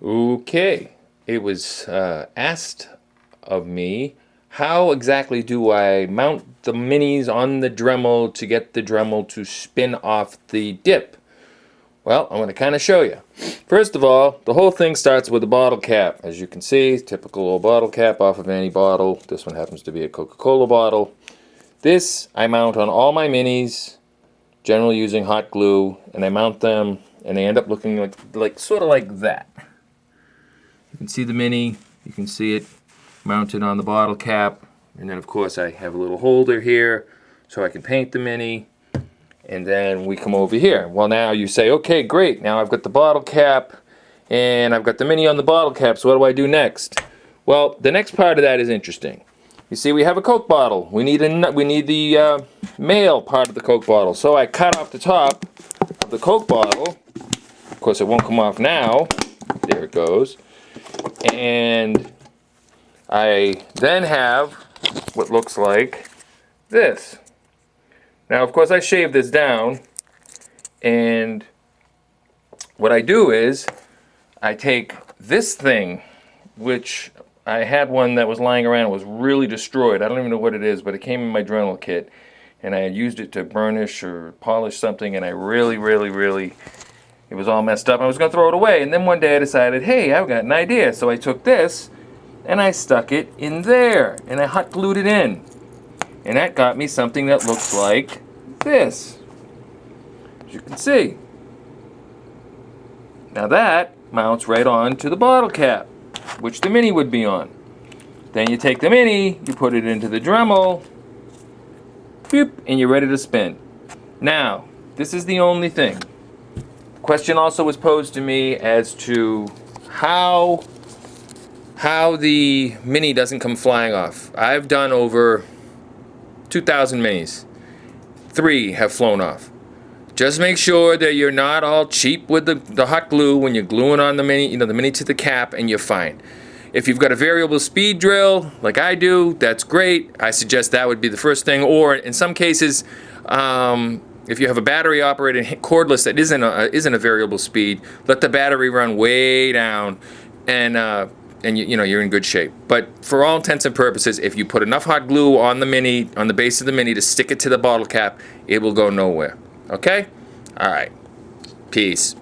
Okay, it was asked of me, how exactly do I mount the minis on the Dremel to get the Dremel to spin off the dip? Well, I'm going to kind of show you. First of all, the whole thing starts with a bottle cap. As you can see, typical old bottle cap off of any bottle. This one happens to be a Coca-Cola bottle. This I mount on all my minis, generally using hot glue, and I mount them and they end up looking like sort of like that. You can see the mini, you can see it mounted on the bottle cap, and then of course I have a little holder here so I can paint the mini, and then we come over here. Well, now you say, okay, great, now I've got the bottle cap and I've got the mini on the bottle cap, so what do I do next? Well, the next part of that is interesting. You see, we have a Coke bottle. We need the male part of the Coke bottle, so I cut off the top of the Coke bottle. Of course, it won't come off now. There it goes. And I then have what looks like this. Now, of course, I shave this down, and what I do is I take this thing, which I had one that was lying around, was really destroyed. I don't even know what it is, but it came in my Dremel kit, and I had used it to burnish or polish something, and I really, it was all messed up. I was going to throw it away, and then one day I decided, hey, I've got an idea. So I took this, and I stuck it in there, and I hot glued it in. And that got me something that looks like this, as you can see. Now that mounts right on to the bottle cap, which the mini would be on. Then you take the mini, you put it into the Dremel, boop, and you're ready to spin. Now, this is the only thing. The question also was posed to me as to how the mini doesn't come flying off. I've done over 2,000 minis. 3 have flown off. Just make sure that you're not all cheap with the hot glue when you're gluing on the mini, the mini to the cap, and you're fine. If you've got a variable speed drill, like I do, that's great. I suggest that would be the first thing. Or in some cases, if you have a battery operated cordless that isn't a variable speed, let the battery run way down, and you're in good shape. But for all intents and purposes, if you put enough hot glue on the mini, on the base of the mini to stick it to the bottle cap, it will go nowhere. Okay? All right. Peace.